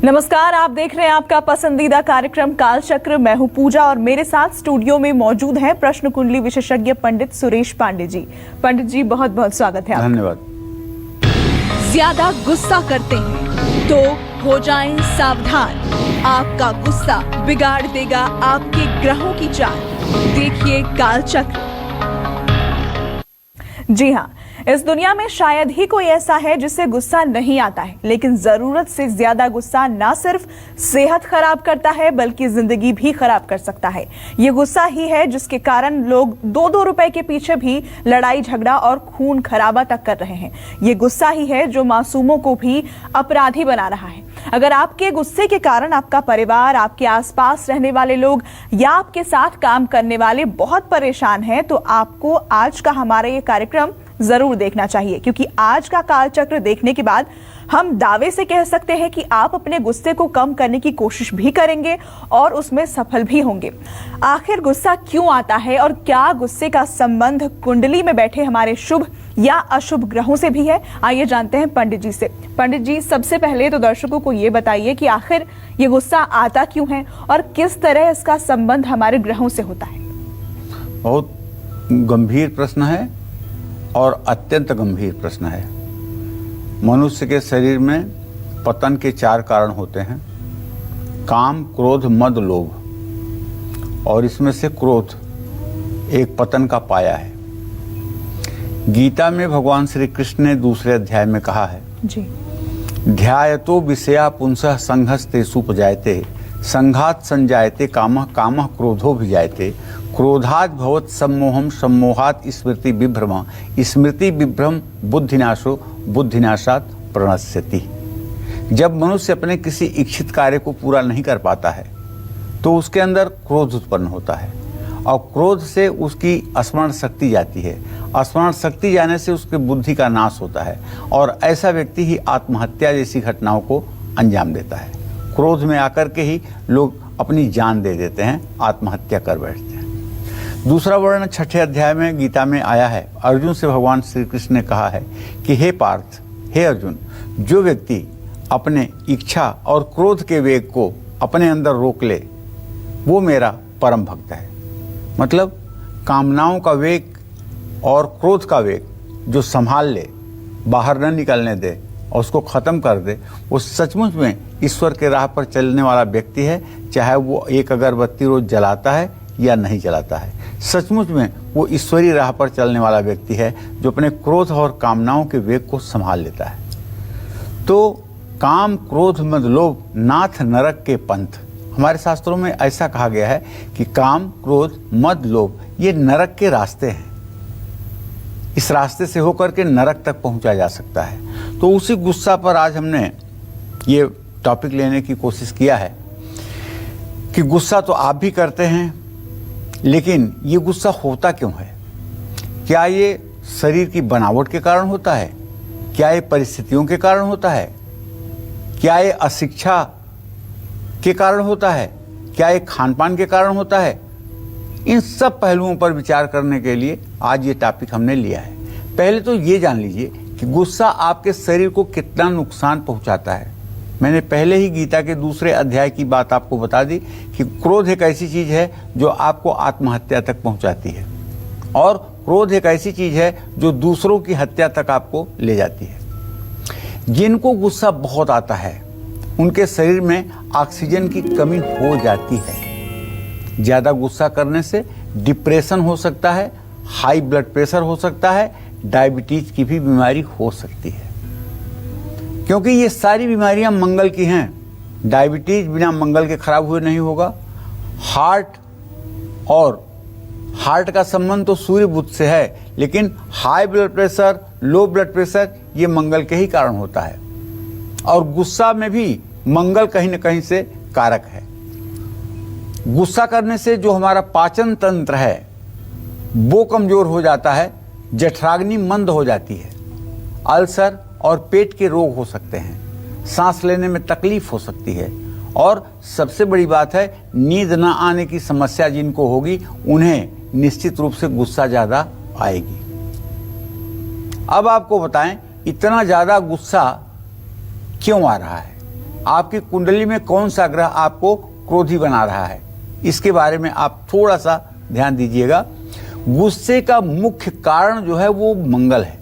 नमस्कार, आप देख रहे हैं आपका पसंदीदा कार्यक्रम कालचक्र। मैं हूं पूजा और मेरे साथ स्टूडियो में मौजूद हैं प्रश्न कुंडली विशेषज्ञ पंडित सुरेश पांडे जी। पंडित जी, बहुत बहुत स्वागत है आपका। धन्यवाद। ज्यादा गुस्सा करते हैं तो हो जाएं सावधान, आपका गुस्सा बिगाड़ देगा आपके ग्रहों की चाल। देखिए कालचक्र। जी हाँ, इस दुनिया में शायद ही कोई ऐसा है जिसे गुस्सा नहीं आता है, लेकिन जरूरत से ज्यादा गुस्सा ना सिर्फ सेहत खराब करता है बल्कि जिंदगी भी खराब कर सकता है। ये गुस्सा ही है जिसके कारण लोग 2-2 रुपए के पीछे भी लड़ाई झगड़ा और खून खराबा तक कर रहे हैं। ये गुस्सा ही है जो मासूमों को भी अपराधी बना रहा है। अगर आपके गुस्से के कारण आपका परिवार, आपके आसपास रहने वाले लोग या आपके साथ काम करने वाले बहुत परेशान हैं, तो आपको आज का हमारा ये कार्यक्रम जरूर देखना चाहिए, क्योंकि आज का कालचक्र देखने के बाद हम दावे से कह सकते हैं कि आप अपने गुस्से को कम करने की कोशिश भी करेंगे और उसमें सफल भी होंगे। आखिर गुस्सा क्यों आता है और क्या गुस्से का संबंध कुंडली में बैठे हमारे शुभ या अशुभ ग्रहों से भी है? आइए जानते हैं पंडित जी से। पंडित जी, सबसे पहले तो दर्शकों को ये बताइए कि आखिर ये गुस्सा आता क्यों है और किस तरह इसका संबंध हमारे ग्रहों से होता है? बहुत गंभीर प्रश्न है और अत्यंत गंभीर प्रश्न है। मनुष्य के शरीर में पतन के 4 कारण होते हैं: काम, क्रोध, मद, लोभ। और इसमें से क्रोध एक पतन का पाया है। गीता में भगवान श्री कृष्ण ने दूसरे अध्याय में कहा है जी, ध्यायतो विषया पुंसः संघस्तेषुपजायते संघात संजायते कामः कामः क्रोधो भिजायते क्रोधात् भवत् सम्मोहम सम्मोहात् स्मृति विभ्रम स्मृति विभ्रम बुद्धिनाशो बुद्धिनाशात् प्रणश्यति। जब मनुष्य अपने किसी इच्छित कार्य को पूरा नहीं कर पाता है तो उसके अंदर क्रोध उत्पन्न होता है और क्रोध से उसकी स्मरण शक्ति जाती है। स्मरण शक्ति जाने से उसकी बुद्धि का नाश होता है और ऐसा व्यक्ति ही आत्महत्या जैसी घटनाओं को अंजाम देता है। क्रोध में आकर के ही लोग अपनी जान दे देते हैं, आत्महत्या कर बैठते हैं। दूसरा वर्णन 6ठे अध्याय में गीता में आया है। अर्जुन से भगवान श्री कृष्ण ने कहा है कि हे पार्थ, हे अर्जुन, जो व्यक्ति अपने इच्छा और क्रोध के वेग को अपने अंदर रोक ले वो मेरा परम भक्त है। मतलब कामनाओं का वेग और क्रोध का वेग जो संभाल ले, बाहर न निकलने दे और उसको खत्म कर दे, वो सचमुच में ईश्वर के राह पर चलने वाला व्यक्ति है। चाहे वो एक अगरबत्ती रोज जलाता है या नहीं जलाता है, सचमुच में वो ईश्वरीय राह पर चलने वाला व्यक्ति है जो अपने क्रोध और कामनाओं के वेग को संभाल लेता है। तो काम, क्रोध, मद, लोभ नाथ नरक के पंथ। हमारे शास्त्रों में ऐसा कहा गया है कि काम, क्रोध, मद, लोभ ये नरक के रास्ते हैं। इस रास्ते से होकर के नरक तक पहुंचा जा सकता है। तो उसी गुस्सा पर आज हमने ये टॉपिक लेने की कोशिश किया है कि गुस्सा तो आप भी करते हैं, लेकिन ये गुस्सा होता क्यों है? क्या ये शरीर की बनावट के कारण होता है? क्या ये परिस्थितियों के कारण होता है? क्या ये अशिक्षा के कारण होता है? क्या ये खान पान के कारण होता है? इन सब पहलुओं पर विचार करने के लिए आज ये टॉपिक हमने लिया है। पहले तो ये जान लीजिए कि गुस्सा आपके शरीर को कितना नुकसान पहुंचाता है। मैंने पहले ही गीता के दूसरे अध्याय की बात आपको बता दी कि क्रोध एक ऐसी चीज है जो आपको आत्महत्या तक पहुंचाती है और क्रोध एक ऐसी चीज है जो दूसरों की हत्या तक आपको ले जाती है। जिनको गुस्सा बहुत आता है उनके शरीर में ऑक्सीजन की कमी हो जाती है। ज्यादा गुस्सा करने से डिप्रेशन हो सकता है, हाई ब्लड प्रेशर हो सकता है, डायबिटीज की भी बीमारी हो सकती है, क्योंकि ये सारी बीमारियां मंगल की हैं। डायबिटीज बिना मंगल के खराब हुए नहीं होगा। हार्ट का संबंध तो सूर्य बुध से है, लेकिन high blood pressure, low blood pressure ये मंगल के ही कारण होता है। और गुस्सा में भी मंगल कहीं न कहीं से कारक है। गुस्सा करने से जो हमारा पाचन तंत्र है वो कमजोर हो जाता है, जठराग्नि मंद हो जाती है, अल्सर और पेट के रोग हो सकते हैं, सांस लेने में तकलीफ हो सकती है और सबसे बड़ी बात है नींद ना आने की समस्या जिनको होगी उन्हें निश्चित रूप से गुस्सा ज्यादा आएगी। अब आपको बताएं इतना ज्यादा गुस्सा क्यों आ रहा है? आपकी कुंडली में कौन सा ग्रह आपको क्रोधी बना रहा है, इसके बारे में आप थोड़ा सा ध्यान दीजिएगा। गुस्से का मुख्य कारण जो है वो मंगल है।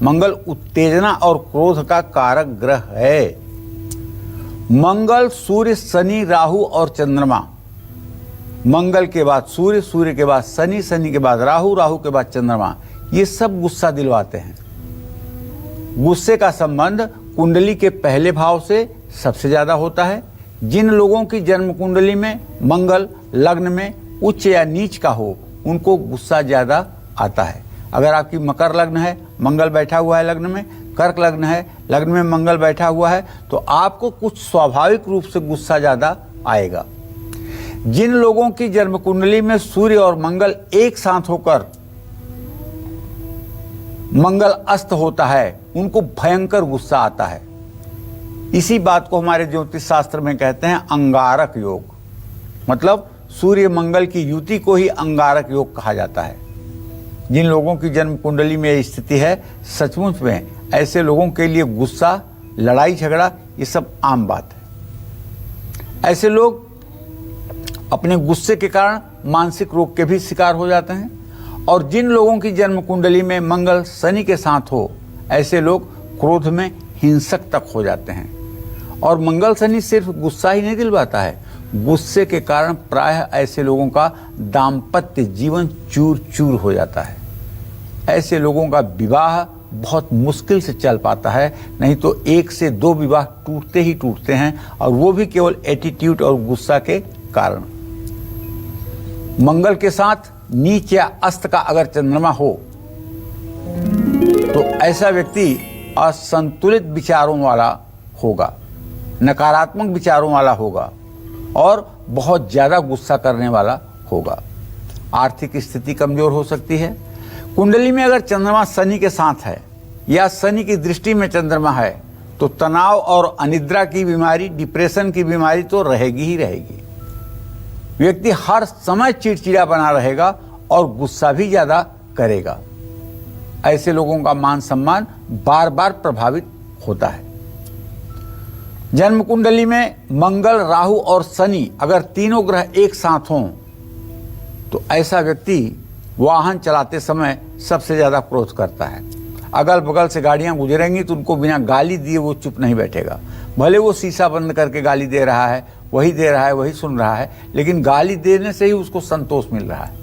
मंगल उत्तेजना और क्रोध का कारक ग्रह है। मंगल, सूर्य, शनि, राहु और चंद्रमा। मंगल के बाद सूर्य, सूर्य के बाद शनि, शनि के बाद राहु, राहु के बाद चंद्रमा, ये सब गुस्सा दिलवाते हैं। गुस्से का संबंध कुंडली के पहले भाव से सबसे ज्यादा होता है। जिन लोगों की जन्म कुंडली में मंगल लग्न में उच्च या नीच का हो, उनको गुस्सा ज्यादा आता है। अगर आपकी मकर लग्न है, मंगल बैठा हुआ है लग्न में, कर्क लग्न है, लग्न में मंगल बैठा हुआ है, तो आपको कुछ स्वाभाविक रूप से गुस्सा ज्यादा आएगा। जिन लोगों की जन्म कुंडली में सूर्य और मंगल एक साथ होकर मंगल अस्त होता है, उनको भयंकर गुस्सा आता है। इसी बात को हमारे ज्योतिष शास्त्र में कहते हैं अंगारक योग। मतलब सूर्य मंगल की युति को ही अंगारक योग कहा जाता है। जिन लोगों की जन्म कुंडली में स्थिति है, सचमुच में ऐसे लोगों के लिए गुस्सा, लड़ाई झगड़ा, ये सब आम बात है। ऐसे लोग अपने गुस्से के कारण मानसिक रोग के भी शिकार हो जाते हैं। और जिन लोगों की जन्म कुंडली में मंगल शनि के साथ हो, ऐसे लोग क्रोध में हिंसक तक हो जाते हैं। और मंगल शनि सिर्फ गुस्सा ही नहीं दिलवाता है, गुस्से के कारण प्रायः ऐसे लोगों का दाम्पत्य जीवन चूर चूर हो जाता है। ऐसे लोगों का विवाह बहुत मुश्किल से चल पाता है, नहीं तो 1 से 2 विवाह टूटते ही टूटते हैं, और वो भी केवल एटीट्यूड और गुस्सा के कारण। मंगल के साथ नीच या अस्त का अगर चंद्रमा हो, तो ऐसा व्यक्ति असंतुलित विचारों वाला होगा, नकारात्मक विचारों वाला होगा और बहुत ज्यादा गुस्सा करने वाला होगा। आर्थिक स्थिति कमजोर हो सकती है। कुंडली में अगर चंद्रमा शनि के साथ है या शनि की दृष्टि में चंद्रमा है, तो तनाव और अनिद्रा की बीमारी, डिप्रेशन की बीमारी तो रहेगी ही रहेगी। व्यक्ति हर समय चिड़चिड़ा बना रहेगा और गुस्सा भी ज्यादा करेगा। ऐसे लोगों का मान सम्मान बार बार प्रभावित होता है। जन्म कुंडली में मंगल, राहु और शनि अगर तीनों ग्रह एक साथ हों, तो ऐसा व्यक्ति वाहन चलाते समय सबसे ज्यादा क्रोध करता है। अगल बगल से गाड़ियां गुजरेंगी तो उनको बिना गाली दिए वो चुप नहीं बैठेगा। भले वो शीशा बंद करके गाली दे रहा है, वही दे रहा है, वही सुन रहा है, लेकिन गाली देने से ही उसको संतोष मिल रहा है।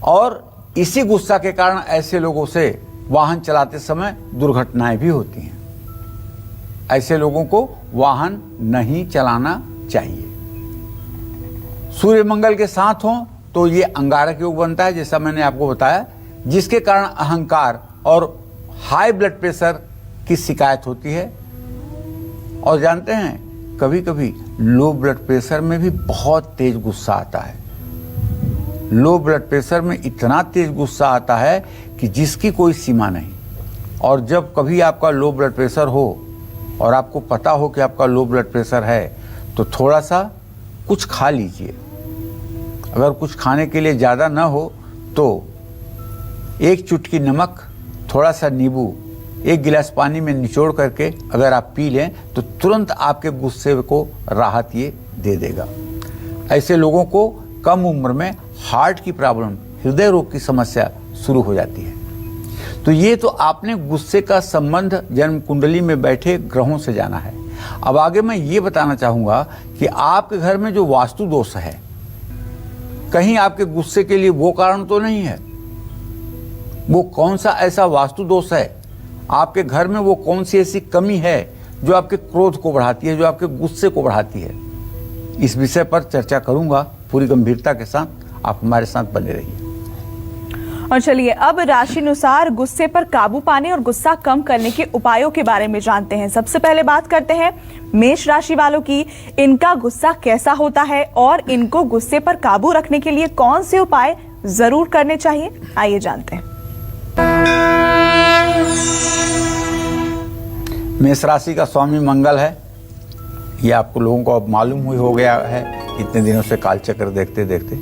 और इसी गुस्सा के कारण ऐसे लोगों से वाहन चलाते समय दुर्घटनाएं भी होती हैं। ऐसे लोगों को वाहन नहीं चलाना चाहिए। सूर्य मंगल के साथ हों तो ये अंगारक योग बनता है, जैसा मैंने आपको बताया, जिसके कारण अहंकार और हाई ब्लड प्रेशर की शिकायत होती है। और जानते हैं, कभी कभी लो ब्लड प्रेशर में भी बहुत तेज गुस्सा आता है। लो ब्लड प्रेशर में इतना तेज गुस्सा आता है कि जिसकी कोई सीमा नहीं। और जब कभी आपका लो ब्लड प्रेशर हो और आपको पता हो कि आपका लो ब्लड प्रेशर है, तो थोड़ा सा कुछ खा लीजिए। अगर कुछ खाने के लिए ज़्यादा ना हो तो 1 चुटकी नमक, थोड़ा सा नींबू 1 गिलास पानी में निचोड़ करके अगर आप पी लें, तो तुरंत आपके गुस्से को राहत ये दे देगा। ऐसे लोगों को कम उम्र में हार्ट की प्रॉब्लम, हृदय रोग की समस्या शुरू हो जाती है। तो ये तो आपने गुस्से का संबंध जन्म कुंडली में बैठे ग्रहों से जाना है। अब आगे मैं ये बताना चाहूंगा कि आपके घर में जो वास्तु दोष है, कहीं आपके गुस्से के लिए वो कारण तो नहीं है। वो कौन सा ऐसा वास्तु दोष है, आपके घर में वो कौन सी ऐसी कमी है जो आपके क्रोध को बढ़ाती है, जो आपके गुस्से को बढ़ाती है। इस विषय पर चर्चा करूंगा पूरी गंभीरता के साथ। आप हमारे साथ बने रहिए। और चलिए अब राशिनुसार गुस्से पर काबू पाने और गुस्सा कम करने के उपायों के बारे में जानते हैं। सबसे पहले बात करते हैं मेष राशि वालों की। इनका गुस्सा कैसा होता है और इनको गुस्से पर काबू रखने के लिए कौन से उपाय जरूर करने चाहिए, आइए जानते हैं। मेष राशि का स्वामी मंगल है। ये आपको लोगों को अब मालूम हुई हो गया है इतने दिनों से कालचक्र देखते देखते।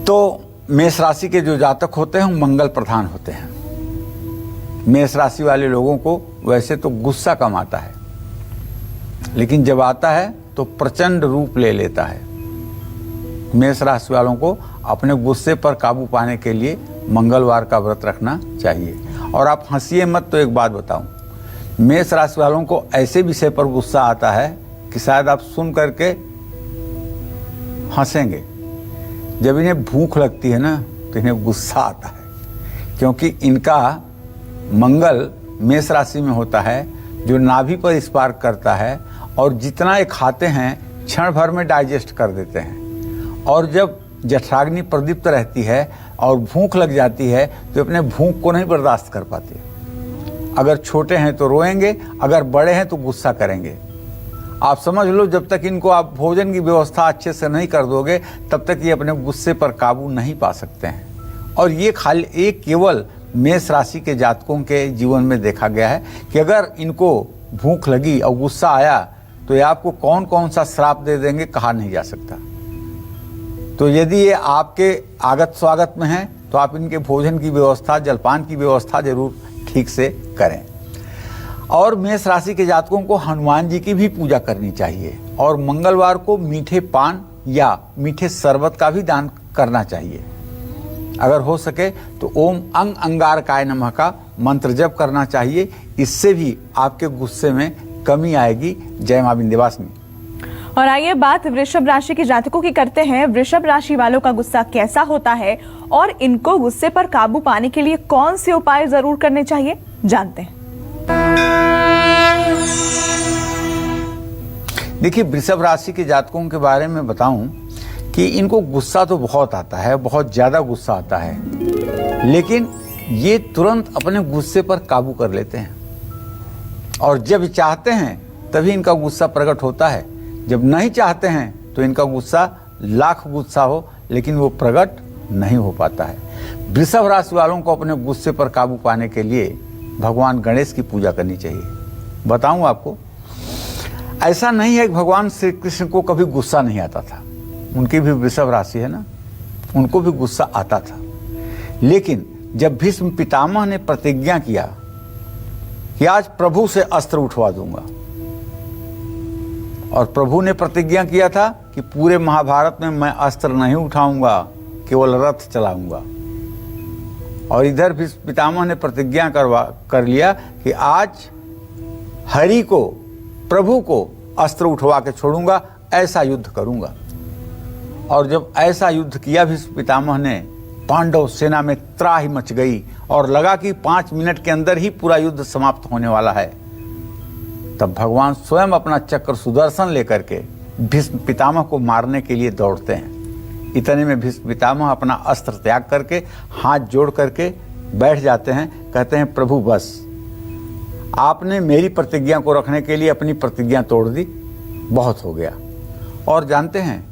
तो मेष राशि के जो जातक होते हैं मंगल प्रधान होते हैं। मेष राशि वाले लोगों को वैसे तो गुस्सा कम आता है, लेकिन जब आता है तो प्रचंड रूप ले लेता है। मेष राशि वालों को अपने गुस्से पर काबू पाने के लिए मंगलवार का व्रत रखना चाहिए। और आप हंसिए मत, तो एक बात बताऊं, मेष राशि वालों को ऐसे विषय पर गुस्सा आता है कि शायद आप सुन करके हंसेंगे। जब इन्हें भूख लगती है ना, तो इन्हें गुस्सा आता है, क्योंकि इनका मंगल मेष राशि में होता है, जो नाभि पर स्पार्क करता है और जितना ये खाते हैं क्षण भर में डाइजेस्ट कर देते हैं। और जब जठराग्नि प्रदीप्त रहती है और भूख लग जाती है, तो अपने भूख को नहीं बर्दाश्त कर पाते। अगर छोटे हैं तो रोएंगे, अगर बड़े हैं तो गुस्सा करेंगे। आप समझ लो, जब तक इनको आप भोजन की व्यवस्था अच्छे से नहीं कर दोगे, तब तक ये अपने गुस्से पर काबू नहीं पा सकते हैं। और ये केवल मेष राशि के जातकों के जीवन में देखा गया है कि अगर इनको भूख लगी और गुस्सा आया, तो ये आपको कौन कौन सा श्राप दे देंगे कहा नहीं जा सकता। तो यदि ये आपके आगत स्वागत में है, तो आप इनके भोजन की व्यवस्था, जलपान की व्यवस्था जरूर ठीक से करें। और मेष राशि के जातकों को हनुमान जी की भी पूजा करनी चाहिए और मंगलवार को मीठे पान या मीठे शरबत का भी दान करना चाहिए। अगर हो सके तो ओम अंग अंगारकाय नमः का मंत्र जप करना चाहिए। इससे भी आपके गुस्से में कमी आएगी। जय मां विंध्यवासिनी। और आइए बात वृषभ राशि के जातकों की करते हैं। वृषभ राशि वालों का गुस्सा कैसा होता है और इनको गुस्से पर काबू पाने के लिए कौन से उपाय जरूर करने चाहिए, जानते हैं। देखिए, वृषभ राशि के जातकों के बारे में बताऊं कि इनको गुस्सा तो बहुत आता है, बहुत ज्यादा गुस्सा आता है, लेकिन ये तुरंत अपने गुस्से पर काबू कर लेते हैं। और जब चाहते हैं तभी इनका गुस्सा प्रकट होता है। जब नहीं चाहते हैं तो इनका गुस्सा लाख गुस्सा हो, लेकिन वो प्रकट नहीं हो पाता है। वृषभ राशि वालों को अपने गुस्से पर काबू पाने के लिए भगवान गणेश की पूजा करनी चाहिए। बताऊं आपको, ऐसा नहीं है कि भगवान श्री कृष्ण को कभी गुस्सा नहीं आता था। उनकी भी वृषभ राशि है ना, उनको भी गुस्सा आता था। लेकिन जब भीष्म पितामह ने प्रतिज्ञा किया कि आज प्रभु से अस्त्र उठवा दूंगा, और प्रभु ने प्रतिज्ञा किया था कि पूरे महाभारत में मैं अस्त्र नहीं उठाऊंगा, केवल रथ चलाऊंगा। और इधर भी पितामह ने प्रतिज्ञा कर लिया कि आज हरि को, प्रभु को अस्त्र उठवा के छोड़ूंगा, ऐसा युद्ध करूंगा। और जब ऐसा युद्ध किया भीष्म पितामह ने, पांडव सेना में त्राही मच गई और लगा कि 5 मिनट के अंदर ही पूरा युद्ध समाप्त होने वाला है। तब भगवान स्वयं अपना चक्र सुदर्शन लेकर के भीष्म पितामह को मारने के लिए दौड़ते हैं। इतने में भीष्म पितामह अपना अस्त्र त्याग करके हाथ जोड़ करके बैठ जाते हैं। कहते हैं, प्रभु बस, आपने मेरी प्रतिज्ञा को रखने के लिए अपनी प्रतिज्ञा तोड़ दी, बहुत हो गया। और जानते हैं,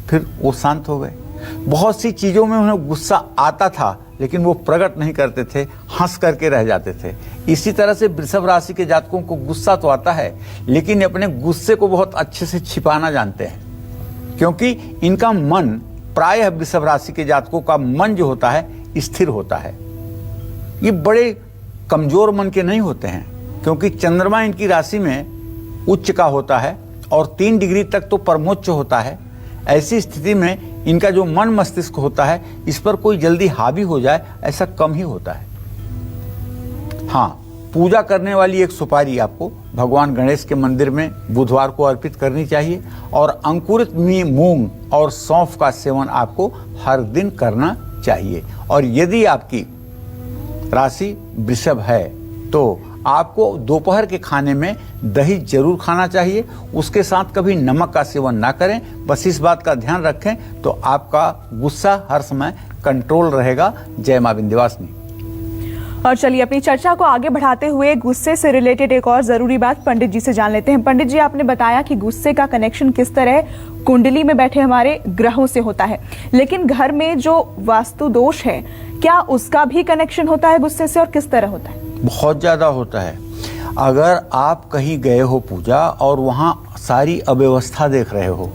फिर वो शांत हो गए। बहुत सी चीजों में उन्हें गुस्सा आता था, लेकिन वो प्रकट नहीं करते थे, हंस करके रह जाते थे। इसी तरह से वृषभ राशि के जातकों को गुस्सा तो आता है, लेकिन अपने गुस्से को बहुत अच्छे से छिपाना जानते हैं, क्योंकि इनका मन, प्रायः वृषभ राशि के जातकों का मन जो होता है स्थिर होता है। ये बड़े कमजोर मन के नहीं होते हैं, क्योंकि चंद्रमा इनकी राशि में उच्च का होता है और 3 डिग्री तक तो परमोच्च होता है। ऐसी स्थिति में इनका जो मन मस्तिष्क होता है, इस पर कोई जल्दी हावी हो जाए ऐसा कम ही होता है। हाँ, पूजा करने वाली एक सुपारी आपको भगवान गणेश के मंदिर में बुधवार को अर्पित करनी चाहिए। और अंकुरित मूंग और सौंफ का सेवन आपको हर दिन करना चाहिए। और यदि आपकी राशि वृषभ है तो आपको दोपहर के खाने में दही जरूर खाना चाहिए। उसके साथ कभी नमक का सेवन ना करें। बस इस बात का ध्यान रखें तो आपका गुस्सा हर समय कंट्रोल रहेगा। जय मां विंध्यवासिनी। और चलिए अपनी चर्चा को आगे बढ़ाते हुए गुस्से से रिलेटेड एक और जरूरी बात पंडित जी से जान लेते हैं। पंडित जी, आपने बताया कि गुस्से का कनेक्शन किस तरह कुंडली में बैठे हमारे ग्रहों से होता है, लेकिन घर में जो वास्तु दोष है, क्या उसका भी कनेक्शन होता है गुस्से से और किस तरह होता है? बहुत ज्यादा होता है। अगर आप कहीं गए हो पूजा और वहां सारी अव्यवस्था देख रहे हो,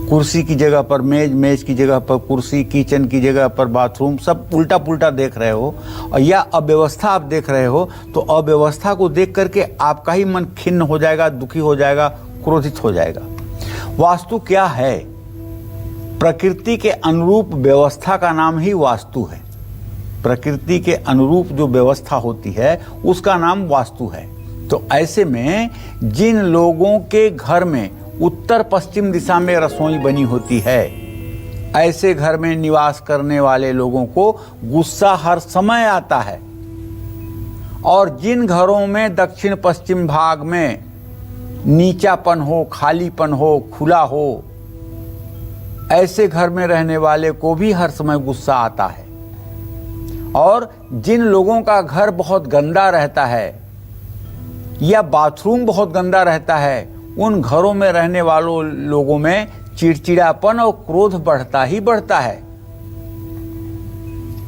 कुर्सी की जगह पर मेज, मेज की जगह पर कुर्सी, किचन की जगह पर बाथरूम, सब उल्टा पुल्टा देख रहे हो और या अव्यवस्था आप देख रहे हो, तो अव्यवस्था को देख करके आपका ही मन खिन्न हो जाएगा, दुखी हो जाएगा, क्रोधित हो जाएगा। वास्तु क्या है? प्रकृति के अनुरूप व्यवस्था का नाम ही वास्तु है। प्रकृति के अनुरूप जो व्यवस्था होती है उसका नाम वास्तु है। तो ऐसे में जिन लोगों के घर में उत्तर पश्चिम दिशा में रसोई बनी होती है, ऐसे घर में निवास करने वाले लोगों को गुस्सा हर समय आता है। और जिन घरों में दक्षिण पश्चिम भाग में नीचापन हो, खालीपन हो, खुला हो, ऐसे घर में रहने वाले को भी हर समय गुस्सा आता है। और जिन लोगों का घर बहुत गंदा रहता है या बाथरूम बहुत गंदा रहता है, उन घरों में रहने वालों लोगों में चिड़चिड़ापन और क्रोध बढ़ता ही बढ़ता है।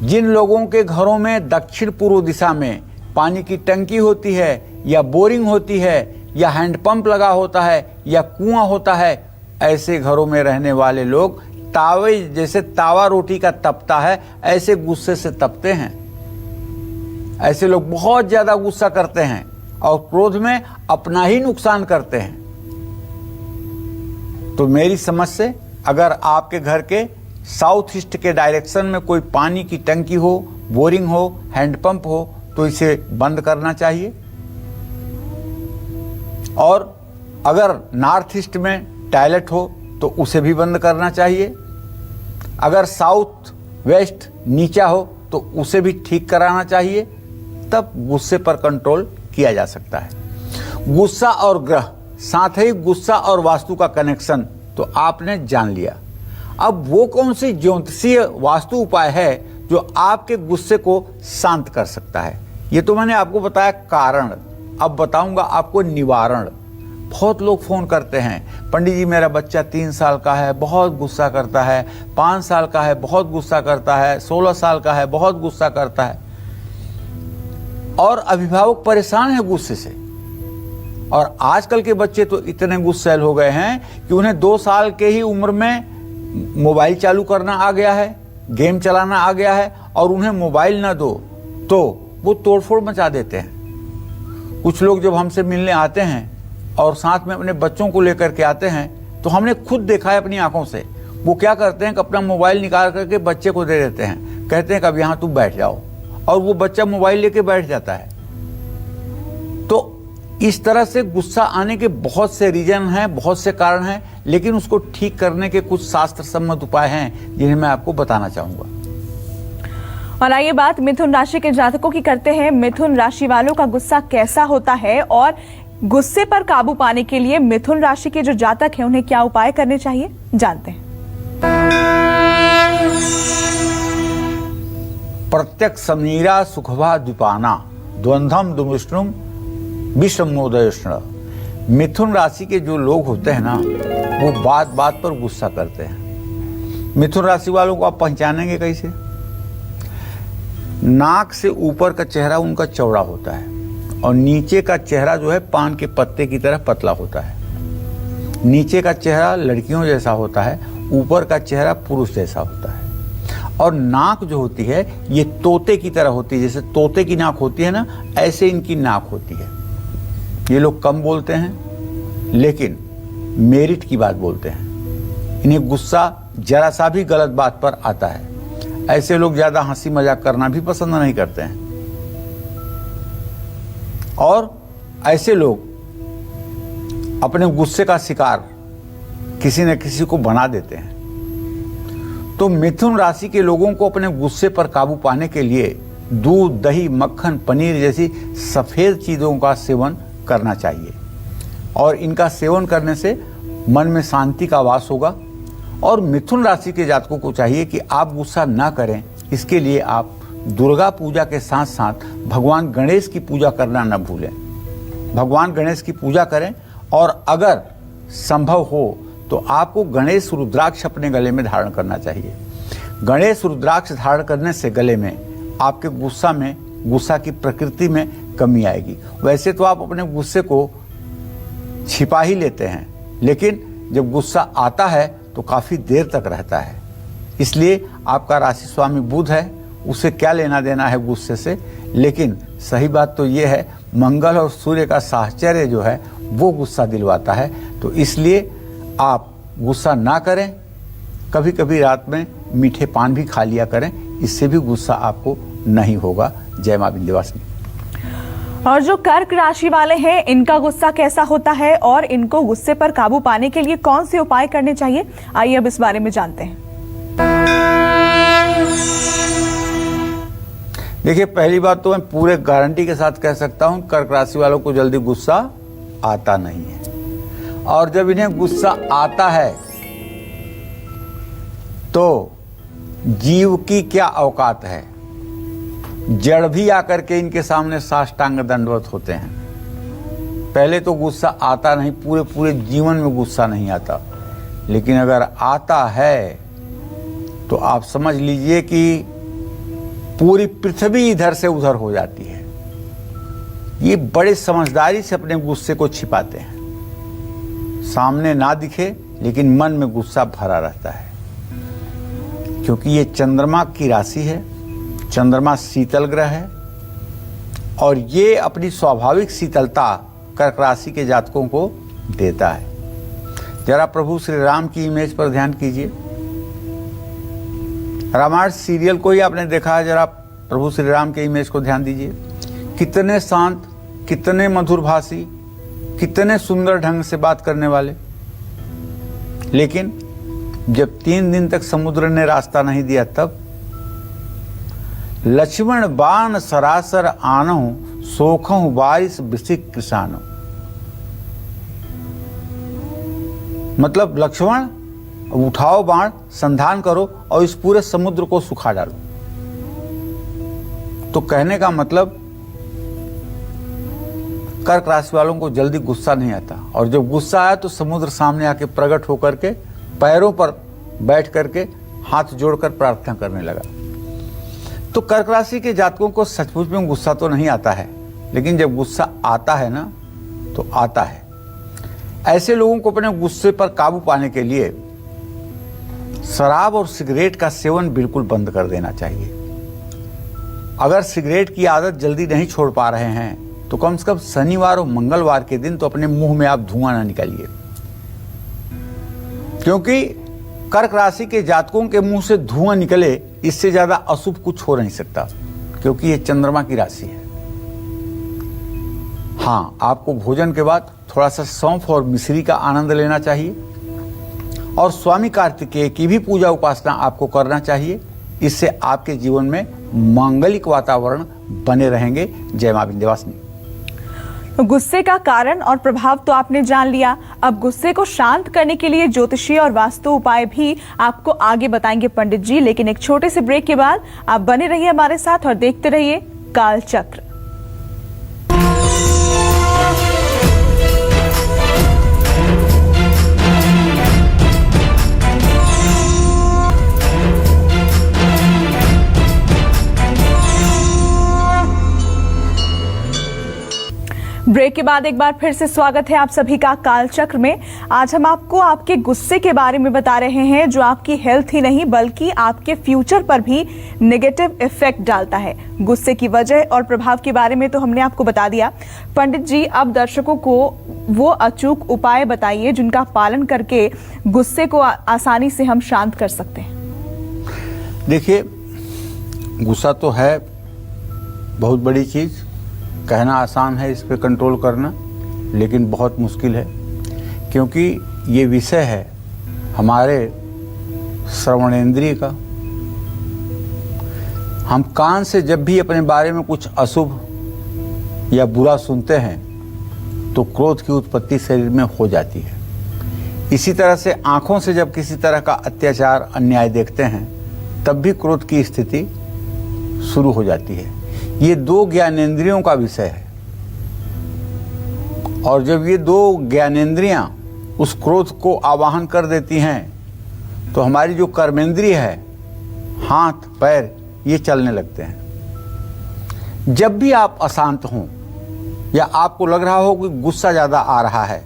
जिन लोगों के घरों में दक्षिण पूर्व दिशा में पानी की टंकी होती है या बोरिंग होती है या हैंडपंप लगा होता है या कुआं होता है, ऐसे घरों में रहने वाले लोग तावे जैसे तावा रोटी का तपता है, ऐसे गुस्से से तपते हैं। ऐसे लोग बहुत ज्यादा गुस्सा करते हैं और क्रोध में अपना ही नुकसान करते हैं। तो मेरी समझ से अगर आपके घर के साउथ ईस्ट के डायरेक्शन में कोई पानी की टंकी हो, बोरिंग हो, हैंडपंप हो, तो इसे बंद करना चाहिए। और अगर नॉर्थ ईस्ट में टॉयलेट हो तो उसे भी बंद करना चाहिए। अगर साउथ वेस्ट नीचा हो तो उसे भी ठीक कराना चाहिए, तब गुस्से पर कंट्रोल किया जा सकता है। गुस्सा और ग्रह, साथ ही गुस्सा और वास्तु का कनेक्शन तो आपने जान लिया। अब वो कौन सी ज्योतिषीय वास्तु उपाय है जो आपके गुस्से को शांत कर सकता है? ये तो मैंने आपको बताया कारण, अब बताऊंगा आपको निवारण। बहुत लोग फोन करते हैं, पंडित जी मेरा बच्चा 3 साल का है, बहुत गुस्सा करता है, 5 साल का है, बहुत गुस्सा करता है, 16 साल का है, बहुत गुस्सा करता है। और अभिभावक परेशान है गुस्से से। और आजकल के बच्चे तो इतने गुस्सैल हो गए हैं कि उन्हें 2 साल के ही उम्र में मोबाइल चालू करना आ गया है, गेम चलाना आ गया है, और उन्हें मोबाइल ना दो तो वो तोड़फोड़ मचा देते हैं। कुछ लोग जब हमसे मिलने आते हैं और साथ में अपने बच्चों को लेकर के आते हैं, तो हमने खुद देखा है अपनी आंखों से, वो क्या करते हैं कि अपना मोबाइल निकाल करके बच्चे को दे देते हैं, कहते हैं कि अब यहाँ तुम बैठ जाओ, और वो बच्चा मोबाइल लेके बैठ जाता है। तो इस तरह से गुस्सा आने के बहुत से रीजन हैं, बहुत से कारण हैं, लेकिन उसको ठीक करने के कुछ शास्त्र सम्मत उपाय हैं जिन्हें मैं आपको बताना चाहूंगा। और आइए बात मिथुन राशि के जातकों की करते हैं। मिथुन राशि वालों का गुस्सा कैसा होता है और गुस्से पर काबू पाने के लिए मिथुन राशि के जो जातक हैं उन्हें क्या उपाय करने चाहिए, जानते हैं। प्रत्यक्ष समीरा सुखभा द्विपाना द्वंद्वम दुमिष्णुम विषमोदयष्ण। मिथुन राशि के जो लोग होते हैं ना, वो बात बात पर गुस्सा करते हैं। मिथुन राशि वालों को आप पहचानेंगे कैसे? नाक से ऊपर का चेहरा उनका चौड़ा होता है और नीचे का चेहरा जो है पान के पत्ते की तरह पतला होता है। नीचे का चेहरा लड़कियों जैसा होता है, ऊपर का चेहरा पुरुष जैसा होता है। और नाक जो होती है ये तोते की तरह होती है, जैसे तोते की नाक होती है ना, ऐसे इनकी नाक होती है। ये लोग कम बोलते हैं लेकिन मेरिट की बात बोलते हैं। इन्हें गुस्सा जरा सा भी गलत बात पर आता है। ऐसे लोग ज्यादा हंसी मजाक करना भी पसंद नहीं करते हैं और ऐसे लोग अपने गुस्से का शिकार किसी न किसी को बना देते हैं। तो मिथुन राशि के लोगों को अपने गुस्से पर काबू पाने के लिए दूध, दही, मक्खन, पनीर जैसी सफेद चीजों का सेवन करना चाहिए और इनका सेवन करने से मन में शांति का वास होगा। और मिथुन राशि के जातकों को चाहिए कि आप गुस्सा ना करें, इसके लिए आप दुर्गा पूजा के साथ साथ भगवान गणेश की पूजा करना न भूलें। भगवान गणेश की पूजा करें और अगर संभव हो तो आपको गणेश रुद्राक्ष अपने गले में धारण करना चाहिए। गणेश रुद्राक्ष धारण करने से गले में आपके गुस्सा की प्रकृति में कमी आएगी। वैसे तो आप अपने गुस्से को छिपा ही लेते हैं, लेकिन जब गुस्सा आता है तो काफ़ी देर तक रहता है। इसलिए आपका राशि स्वामी बुध है, उसे क्या लेना देना है गुस्से से। लेकिन सही बात तो ये है, मंगल और सूर्य का साहचर्य जो है वो गुस्सा दिलवाता है। तो इसलिए आप गुस्सा ना करें, कभी कभी रात में मीठे पान भी खा लिया करें, इससे भी गुस्सा आपको नहीं होगा। जय मां विंध्यवासिनी। और जो कर्क राशि वाले हैं, इनका गुस्सा कैसा होता है और इनको गुस्से पर काबू पाने के लिए कौन से उपाय करने चाहिए, आइए अब इस बारे में जानते हैं। देखिए, पहली बात तो मैं पूरे गारंटी के साथ कह सकता हूं, कर्क राशि वालों को जल्दी गुस्सा आता नहीं है। और जब इन्हें गुस्सा आता है तो जीव की क्या औकात है, जड़ भी आकर के इनके सामने साष्टांग दंडवत होते हैं। पहले तो गुस्सा आता नहीं, पूरे पूरे जीवन में गुस्सा नहीं आता, लेकिन अगर आता है तो आप समझ लीजिए कि पूरी पृथ्वी इधर से उधर हो जाती है। ये बड़े समझदारी से अपने गुस्से को छिपाते हैं, सामने ना दिखे लेकिन मन में गुस्सा भरा रहता है, क्योंकि ये चंद्रमा की राशि है। चंद्रमा शीतल ग्रह है और ये अपनी स्वाभाविक शीतलता कर्क राशि के जातकों को देता है। जरा प्रभु श्री राम की इमेज पर ध्यान कीजिए। रामायण सीरियल को ही आपने देखा है, जरा प्रभु श्री राम के इमेज को ध्यान दीजिए। कितने शांत, कितने मधुर भाषी, कितने सुंदर ढंग से बात करने वाले। लेकिन जब 3 दिन तक समुद्र ने रास्ता नहीं दिया, तब लक्ष्मण बाण सरासर आनहु सोखहु बारिश बिसिक किसानो। मतलब लक्ष्मण उठाओ बाण, संधान करो और इस पूरे समुद्र को सुखा डालो। तो कहने का मतलब कर्क राशि वालों को जल्दी गुस्सा नहीं आता, और जब गुस्सा आया तो समुद्र सामने आके प्रकट होकर के पैरों पर बैठ करके हाथ जोड़कर प्रार्थना करने लगा। तो कर्क राशि के जातकों को सचमुच में गुस्सा तो नहीं आता है, लेकिन जब गुस्सा आता है ना तो आता है। ऐसे लोगों को अपने गुस्से पर काबू पाने के लिए शराब और सिगरेट का सेवन बिल्कुल बंद कर देना चाहिए। अगर सिगरेट की आदत जल्दी नहीं छोड़ पा रहे हैं तो कम से कम शनिवार और मंगलवार के दिन तो अपने मुंह में आप धुआं ना निकालिए, क्योंकि कर्क राशि के जातकों के मुंह से धुआं निकले, इससे ज्यादा अशुभ कुछ हो नहीं सकता, क्योंकि ये चंद्रमा की राशि है। हाँ, आपको भोजन के बाद थोड़ा सा सौंफ और मिश्री का आनंद लेना चाहिए, और स्वामी कार्तिकेय की भी पूजा उपासना आपको करना चाहिए। इससे आपके जीवन में मांगलिक वातावरण बने रहेंगे। जय मां विंध्यवासिनी। गुस्से का कारण और प्रभाव तो आपने जान लिया। अब गुस्से को शांत करने के लिए ज्योतिषीय और वास्तु उपाय भी आपको आगे बताएंगे पंडित जी, लेकिन एक छोटे से ब्रेक के बाद आप बने रहिए हमारे साथ और देखते रहिए कालचक्र। ब्रेक के बाद एक बार फिर से स्वागत है आप सभी का कालचक्र में। आज हम आपको आपके गुस्से के बारे में बता रहे हैं, जो आपकी हेल्थ ही नहीं बल्कि आपके फ्यूचर पर भी नेगेटिव इफेक्ट डालता है। गुस्से की वजह और प्रभाव के बारे में तो हमने आपको बता दिया। पंडित जी, अब दर्शकों को वो अचूक उपाय बताइए जिनका पालन करके गुस्से को आसानी से हम शांत कर सकते हैं। देखिए, गुस्सा तो है बहुत बड़ी चीज, कहना आसान है इस पे कंट्रोल करना, लेकिन बहुत मुश्किल है, क्योंकि ये विषय है हमारे श्रवणेंद्रिय का। हम कान से जब भी अपने बारे में कुछ अशुभ या बुरा सुनते हैं तो क्रोध की उत्पत्ति शरीर में हो जाती है। इसी तरह से आंखों से जब किसी तरह का अत्याचार अन्याय देखते हैं तब भी क्रोध की स्थिति शुरू हो जाती है। ये 2 ज्ञानेंद्रियों का विषय है, और जब ये 2 ज्ञानेंद्रियां उस क्रोध को आवाहन कर देती हैं तो हमारी जो कर्मेंद्रिय है, हाथ पैर, ये चलने लगते हैं। जब भी आप अशांत हों या आपको लग रहा हो कि गुस्सा ज्यादा आ रहा है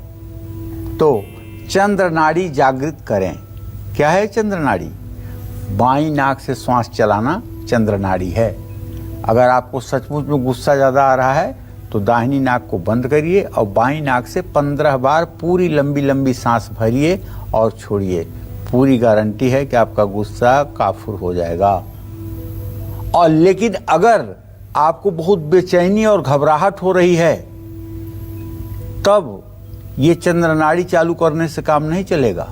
तो चंद्र नाड़ी जागृत करें। क्या है चंद्र नाड़ी? बाईं नाक से श्वास चलाना चंद्र नाड़ी है। अगर आपको सचमुच में गुस्सा ज़्यादा आ रहा है तो दाहिनी नाक को बंद करिए और बाईं नाक से 15 बार पूरी लंबी लंबी सांस भरिए और छोड़िए। पूरी गारंटी है कि आपका गुस्सा काफूर हो जाएगा। और लेकिन अगर आपको बहुत बेचैनी और घबराहट हो रही है तब ये चंद्र नाड़ी चालू करने से काम नहीं चलेगा।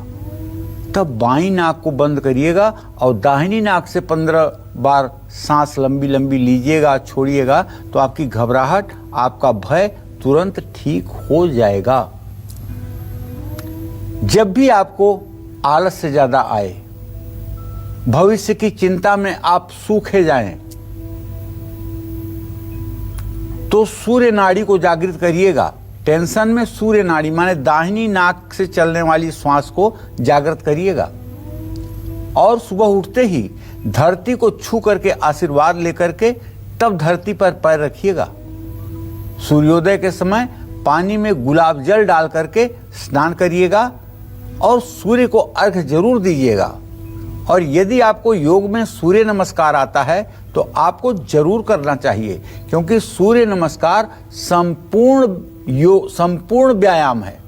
तब बाईं नाक को बंद करिएगा और दाहिनी नाक से 15 बार सांस लंबी लंबी लीजिएगा, छोड़िएगा, तो आपकी घबराहट, आपका भय तुरंत ठीक हो जाएगा। जब भी आपको आलस से ज्यादा आए, भविष्य की चिंता में आप सूखे जाएं, तो सूर्य नाड़ी को जागृत करिएगा। टेंशन में सूर्य नाड़ी माने दाहिनी नाक से चलने वाली श्वास को जागृत करिएगा और सुबह उठते ही धरती को छू करके आशीर्वाद लेकर के तब धरती पर पैर रखिएगा। सूर्योदय के समय पानी में गुलाब जल डाल करके स्नान करिएगा और सूर्य को अर्घ्य जरूर दीजिएगा। और यदि आपको योग में सूर्य नमस्कार आता है तो आपको जरूर करना चाहिए, क्योंकि सूर्य नमस्कार संपूर्ण व्यायाम है।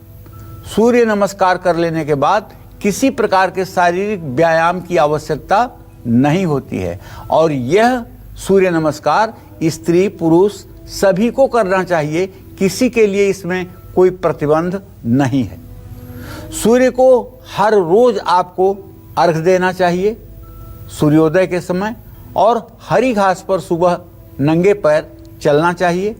सूर्य नमस्कार कर लेने के बाद किसी प्रकार के शारीरिक व्यायाम की आवश्यकता नहीं होती है और यह सूर्य नमस्कार स्त्री पुरुष सभी को करना चाहिए, किसी के लिए इसमें कोई प्रतिबंध नहीं है। सूर्य को हर रोज आपको अर्घ देना चाहिए सूर्योदय के समय और हरी घास पर सुबह नंगे पैर चलना चाहिए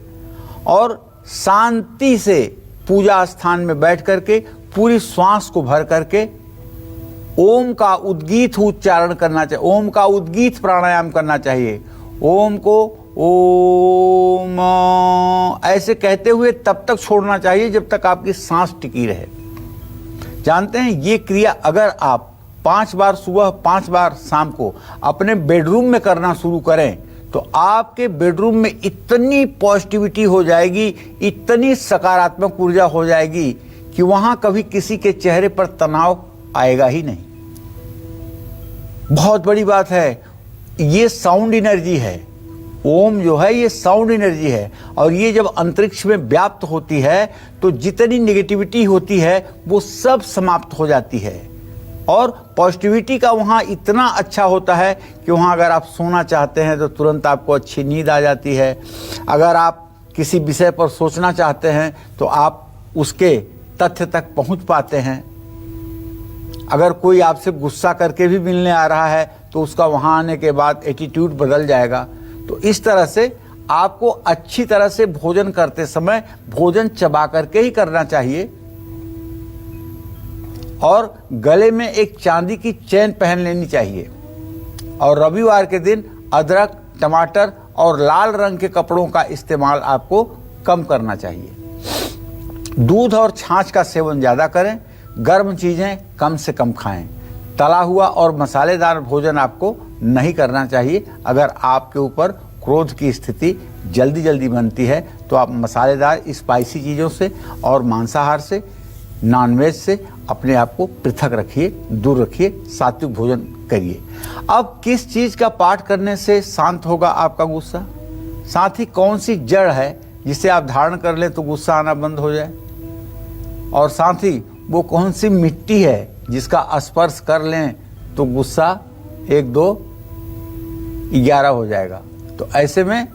और शांति से पूजा स्थान में बैठ करके पूरी श्वास को भर करके ओम का उद्गीत उच्चारण करना चाहिए, ओम का उद्गीत प्राणायाम करना चाहिए। ओम को ओम ऐसे कहते हुए तब तक छोड़ना चाहिए जब तक आपकी सांस टिकी रहे। जानते हैं ये क्रिया अगर आप 5 बार सुबह 5 बार शाम को अपने बेडरूम में करना शुरू करें तो आपके बेडरूम में इतनी पॉजिटिविटी हो जाएगी, इतनी सकारात्मक ऊर्जा हो जाएगी कि वहां कभी किसी के चेहरे पर तनाव आएगा ही नहीं। बहुत बड़ी बात है, ये साउंड एनर्जी है। ओम जो है ये साउंड एनर्जी है और ये जब अंतरिक्ष में व्याप्त होती है तो जितनी नेगेटिविटी होती है वो सब समाप्त हो जाती है और पॉजिटिविटी का वहाँ इतना अच्छा होता है कि वहाँ अगर आप सोना चाहते हैं तो तुरंत आपको अच्छी नींद आ जाती है। अगर आप किसी विषय पर सोचना चाहते हैं तो आप उसके तथ्य तक पहुँच पाते हैं। अगर कोई आपसे गुस्सा करके भी मिलने आ रहा है तो उसका वहाँ आने के बाद एटीट्यूड बदल जाएगा। तो इस तरह से आपको अच्छी तरह से भोजन करते समय भोजन चबा करके ही करना चाहिए और गले में एक चांदी की चेन पहन लेनी चाहिए और रविवार के दिन अदरक, टमाटर और लाल रंग के कपड़ों का इस्तेमाल आपको कम करना चाहिए। दूध और छाछ का सेवन ज़्यादा करें, गर्म चीज़ें कम से कम खाएं। तला हुआ और मसालेदार भोजन आपको नहीं करना चाहिए। अगर आपके ऊपर क्रोध की स्थिति जल्दी जल्दी बनती है तो आप मसालेदार स्पाइसी चीज़ों से और मांसाहार से, नॉनवेज से अपने आप को पृथक रखिए, दूर रखिए, सात्विक भोजन करिए। अब किस चीज़ का पाठ करने से शांत होगा आपका गुस्सा? साथ ही कौन सी जड़ है जिसे आप धारण कर लें तो गुस्सा आना बंद हो जाए? और साथ ही वो कौन सी मिट्टी है जिसका स्पर्श कर लें तो गुस्सा 1, 2, 11 हो जाएगा? तो ऐसे में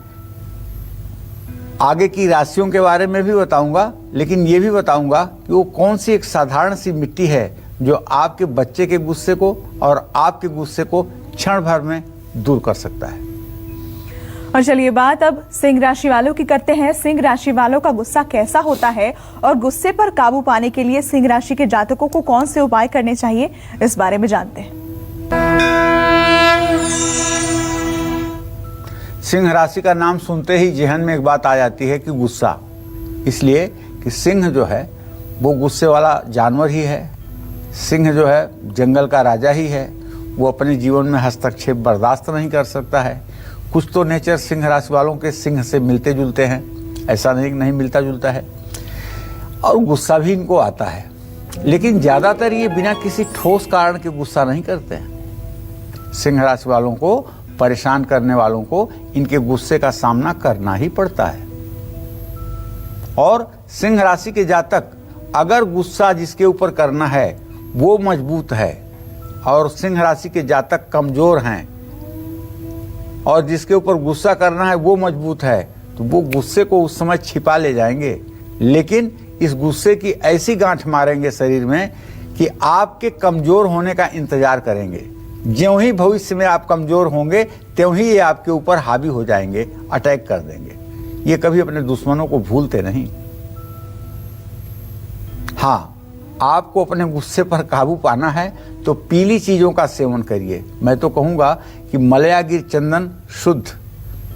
आगे की राशियों के बारे में भी बताऊंगा, लेकिन ये भी बताऊंगा कि वो कौन सी एक साधारण सी मिट्टी है जो आपके बच्चे के गुस्से को और आपके गुस्से को क्षण भर में दूर कर सकता है। और चलिए बात अब सिंह राशि वालों की करते हैं। सिंह राशि वालों का गुस्सा कैसा होता है और गुस्से पर काबू पाने के लिए सिंह राशि के जातकों को कौन से उपाय करने चाहिए, इस बारे में जानते हैं। सिंह राशि का नाम सुनते ही जहन में एक बात आ जाती है कि गुस्सा, इसलिए कि सिंह जो है वो गुस्से वाला जानवर ही है। सिंह जो है जंगल का राजा ही है, वो अपने जीवन में हस्तक्षेप बर्दाश्त नहीं कर सकता है। कुछ तो नेचर सिंह राशि वालों के सिंह से मिलते जुलते हैं, ऐसा नहीं मिलता जुलता है, और गुस्सा भी इनको आता है। लेकिन ज्यादातर ये बिना किसी ठोस कारण के गुस्सा नहीं करते हैं। सिंह राशि वालों को परेशान करने वालों को इनके गुस्से का सामना करना ही पड़ता है। और सिंह राशि के जातक अगर गुस्सा जिसके ऊपर करना है वो मजबूत है और सिंह राशि के जातक कमजोर हैं और जिसके ऊपर गुस्सा करना है वो मजबूत है, तो वो गुस्से को उस समय छिपा ले जाएंगे, लेकिन इस गुस्से की ऐसी गांठ मारेंगे शरीर में कि आपके कमजोर होने का इंतजार करेंगे। ज्यों ही भविष्य में आप कमजोर होंगे त्यों ही ये आपके ऊपर हावी हो जाएंगे, अटैक कर देंगे। ये कभी अपने दुश्मनों को भूलते नहीं। हाँ, आपको अपने गुस्से पर काबू पाना है तो पीली चीजों का सेवन करिए। मैं तो कहूंगा कि मलयागिर चंदन शुद्ध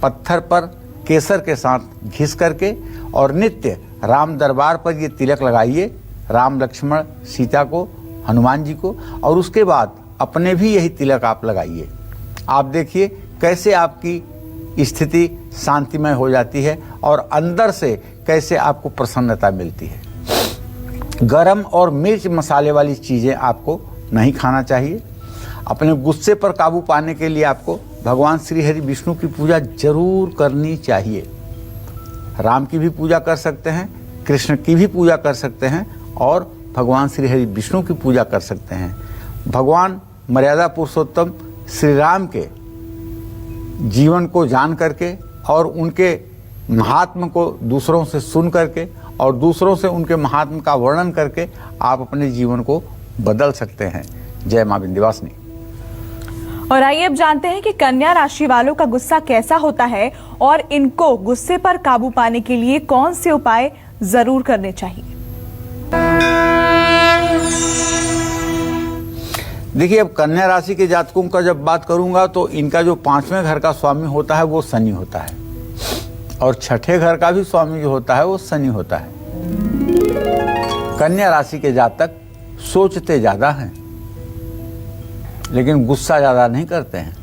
पत्थर पर केसर के साथ घिस करके और नित्य राम दरबार पर ये तिलक लगाइए, राम लक्ष्मण सीता को, हनुमान जी को, और उसके बाद अपने भी यही तिलक आप लगाइए। आप देखिए कैसे आपकी स्थिति शांतिमय हो जाती है और अंदर से कैसे आपको प्रसन्नता मिलती है। गरम और मिर्च मसाले वाली चीज़ें आपको नहीं खाना चाहिए। अपने गुस्से पर काबू पाने के लिए आपको भगवान श्री हरि विष्णु की पूजा जरूर करनी चाहिए। राम की भी पूजा कर सकते हैं, कृष्ण की भी पूजा कर सकते हैं और भगवान श्री हरि विष्णु की पूजा कर सकते हैं। भगवान मर्यादा पुरुषोत्तम श्री राम के जीवन को जान करके और उनके महात्म को दूसरों से सुन करके और दूसरों से उनके महात्म का वर्णन करके आप अपने जीवन को बदल सकते हैं। जय मां विंध्यवासिनी। और आइए अब जानते हैं कि कन्या राशि वालों का गुस्सा कैसा होता है और इनको गुस्से पर काबू पाने के लिए कौन से उपाय जरूर करने चाहिए। देखिए, अब कन्या राशि के जातकों का जब बात करूंगा तो इनका जो 5वें घर का स्वामी होता है वो शनि होता है और 6ठे घर का भी स्वामी जो होता है वो शनि होता है। कन्या राशि के जातक सोचते ज्यादा हैं लेकिन गुस्सा ज्यादा नहीं करते हैं।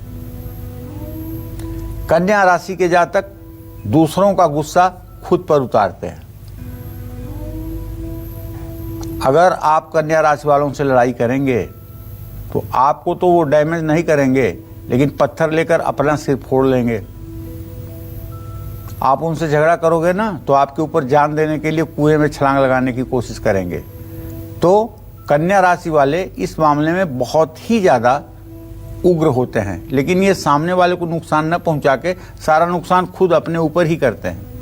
कन्या राशि के जातक दूसरों का गुस्सा खुद पर उतारते हैं। अगर आप कन्या राशि वालों से लड़ाई करेंगे तो आपको तो वो डैमेज नहीं करेंगे लेकिन पत्थर लेकर अपना सिर फोड़ लेंगे। आप उनसे झगड़ा करोगे ना तो आपके ऊपर जान देने के लिए कुएं में छलांग लगाने की कोशिश करेंगे। तो कन्या राशि वाले इस मामले में बहुत ही ज्यादा उग्र होते हैं, लेकिन ये सामने वाले को नुकसान न पहुंचा के सारा नुकसान खुद अपने ऊपर ही करते हैं।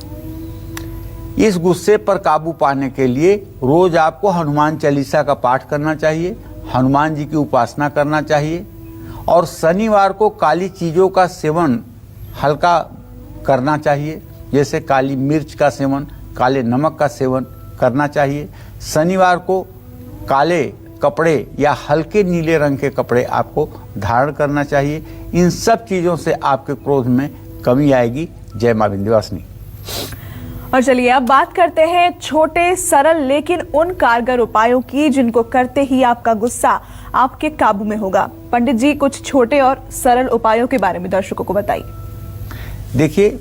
इस गुस्से पर काबू पाने के लिए रोज आपको हनुमान चालीसा का पाठ करना चाहिए, हनुमान जी की उपासना करना चाहिए और शनिवार को काली चीजों का सेवन हल्का करना चाहिए, जैसे काली मिर्च का सेवन, काले नमक का सेवन करना चाहिए। शनिवार को काले कपड़े या हल्के नीले रंग के कपड़े आपको धारण करना चाहिए। इन सब चीजों से आपके क्रोध में कमी आएगी। जय मां विंध्यवासिनी। और चलिए अब बात करते हैं छोटे सरल लेकिन उन कारगर उपायों की जिनको करते ही आपका गुस्सा आपके काबू में होगा। पंडित जी, कुछ छोटे और सरल उपायों के बारे में दर्शकों को बताइए। देखिए,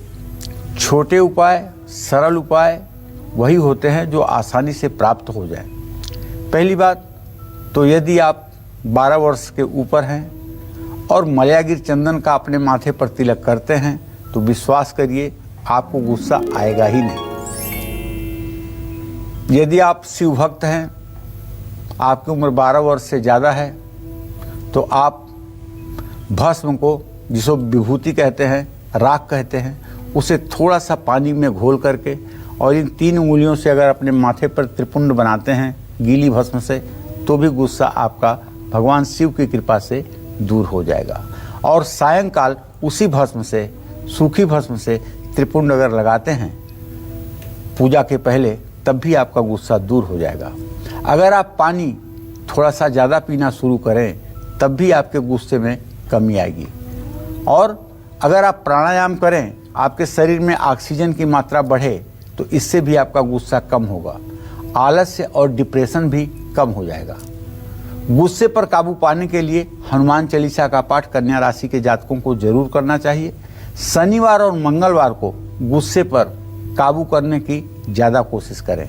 छोटे उपाय, सरल उपाय वही होते हैं जो आसानी से प्राप्त हो जाए। पहली बात तो यदि आप 12 वर्ष के ऊपर हैं और मलयागिर चंदन का अपने माथे पर तिलक करते हैं तो विश्वास करिए आपको गुस्सा आएगा ही नहीं। यदि आप शिव भक्त हैं, आपकी उम्र 12 वर्ष से ज़्यादा है, तो आप भस्म को, जिसको विभूति कहते हैं, राख कहते हैं, उसे थोड़ा सा पानी में घोल करके और इन 3 उंगलियों से अगर अपने माथे पर त्रिपुंड बनाते हैं गीली भस्म से, तो भी गुस्सा आपका भगवान शिव की कृपा से दूर हो जाएगा। और सायंकाल उसी भस्म से, सूखी भस्म से त्रिपुंड अगर लगाते हैं पूजा के पहले, तब भी आपका गुस्सा दूर हो जाएगा। अगर आप पानी थोड़ा सा ज़्यादा पीना शुरू करें तब भी आपके गुस्से में कमी आएगी। और अगर आप प्राणायाम करें, आपके शरीर में ऑक्सीजन की मात्रा बढ़े, तो इससे भी आपका गुस्सा कम होगा। आलस्य और डिप्रेशन भी कम हो जाएगा। गुस्से पर काबू पाने के लिए हनुमान चालीसा का पाठ कन्या राशि के जातकों को जरूर करना चाहिए। शनिवार और मंगलवार को गुस्से पर काबू करने की ज़्यादा कोशिश करें।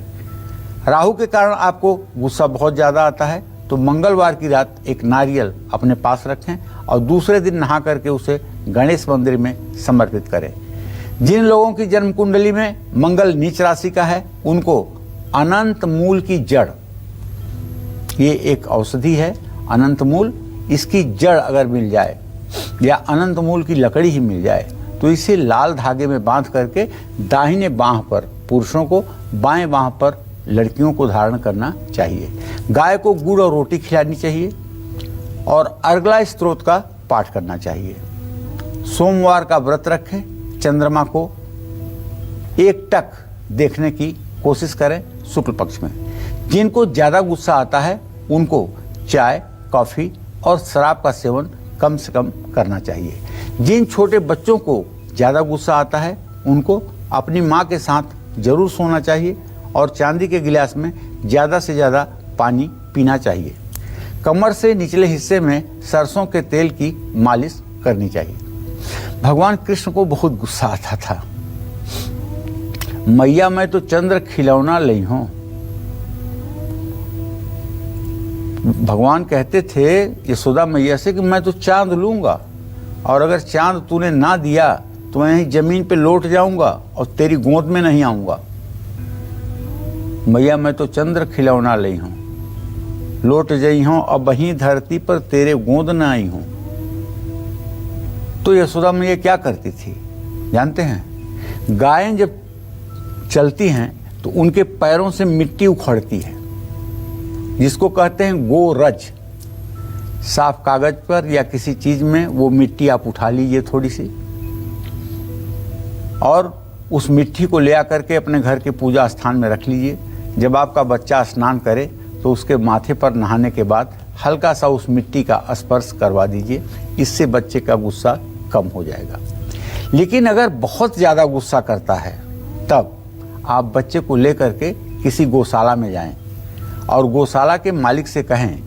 राहु के कारण आपको गुस्सा बहुत ज़्यादा आता है तो मंगलवार की रात एक नारियल अपने पास रखें और दूसरे दिन नहा करके उसे गणेश मंदिर में समर्पित करें। जिन लोगों की जन्म कुंडली में मंगल नीच राशि का है उनको अनंत मूल की जड़, ये एक औषधि है अनंत मूल, इसकी जड़ अगर मिल जाए या अनंत मूल की लकड़ी ही मिल जाए तो इसे लाल धागे में बांध करके दाहिने बांह पर पुरुषों को, बाएं बांह पर लड़कियों को धारण करना चाहिए। गाय को गुड़ और रोटी खिलानी चाहिए और अर्गला स्तोत्र का पाठ करना चाहिए। सोमवार का व्रत रखें, चंद्रमा को एकटक देखने की कोशिश करें शुक्ल पक्ष में। जिनको ज़्यादा गुस्सा आता है उनको चाय, कॉफ़ी और शराब का सेवन कम से कम करना चाहिए। जिन छोटे बच्चों को ज़्यादा गुस्सा आता है उनको अपनी माँ के साथ जरूर सोना चाहिए और चांदी के गिलास में ज़्यादा से ज़्यादा पानी पीना चाहिए। कमर से निचले हिस्से में सरसों के तेल की मालिश करनी चाहिए। भगवान कृष्ण को बहुत गुस्सा आता था। मैया मैं तो चंद्र खिलौना लई हूं। भगवान कहते थे यशोदा मैया से कि मैं तो चांद लूंगा और अगर चांद तूने ना दिया तो मैं यहीं जमीन पे लौट जाऊंगा और तेरी गोद में नहीं आऊंगा। मैया मैं तो चंद्र खिलौना लई हूं, लौट जई हूं अब वहीं धरती पर तेरे गोद न आई हूं। तो यशोदा मैया क्या करती थी जानते हैं? गायें जब चलती हैं तो उनके पैरों से मिट्टी उखड़ती है, जिसको कहते हैं गोरज। साफ कागज पर या किसी चीज में वो मिट्टी आप उठा लीजिए थोड़ी सी और उस मिट्टी को ले आकर के अपने घर के पूजा स्थान में रख लीजिए। जब आपका बच्चा स्नान करे तो उसके माथे पर नहाने के बाद हल्का सा उस मिट्टी का स्पर्श करवा दीजिए, इससे बच्चे का गुस्सा कम हो जाएगा। लेकिन अगर बहुत ज़्यादा गुस्सा करता है तब आप बच्चे को लेकर के किसी गौशाला में जाएं और गौशाला के मालिक से कहें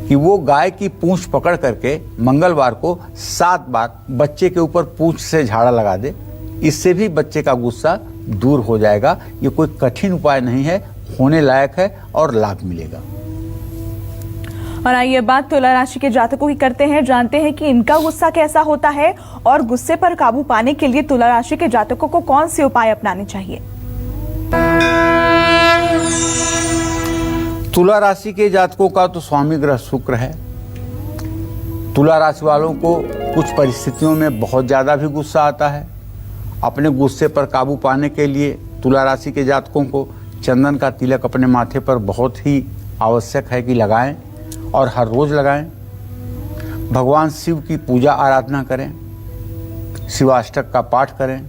कि वो गाय की पूंछ पकड़ करके मंगलवार को 7 बार बच्चे के ऊपर पूंछ से झाड़ा लगा दे। इससे भी बच्चे का गुस्सा दूर हो जाएगा। ये कोई कठिन उपाय नहीं है, होने लायक है और लाभ मिलेगा। और आइए बात तुला राशि के जातकों की करते हैं, जानते हैं कि इनका गुस्सा कैसा होता है और गुस्से पर काबू पाने के लिए तुला राशि के जातकों को कौन से उपाय अपनाने चाहिए। तुला राशि के जातकों का तो स्वामी ग्रह शुक्र है। तुला राशि वालों को कुछ परिस्थितियों में बहुत ज़्यादा भी गुस्सा आता है। अपने गुस्से पर काबू पाने के लिए तुला राशि के जातकों को चंदन का तिलक अपने माथे पर बहुत ही आवश्यक है कि लगाएं और हर रोज़ लगाएं। भगवान शिव की पूजा आराधना करें, शिवाष्टक का पाठ करें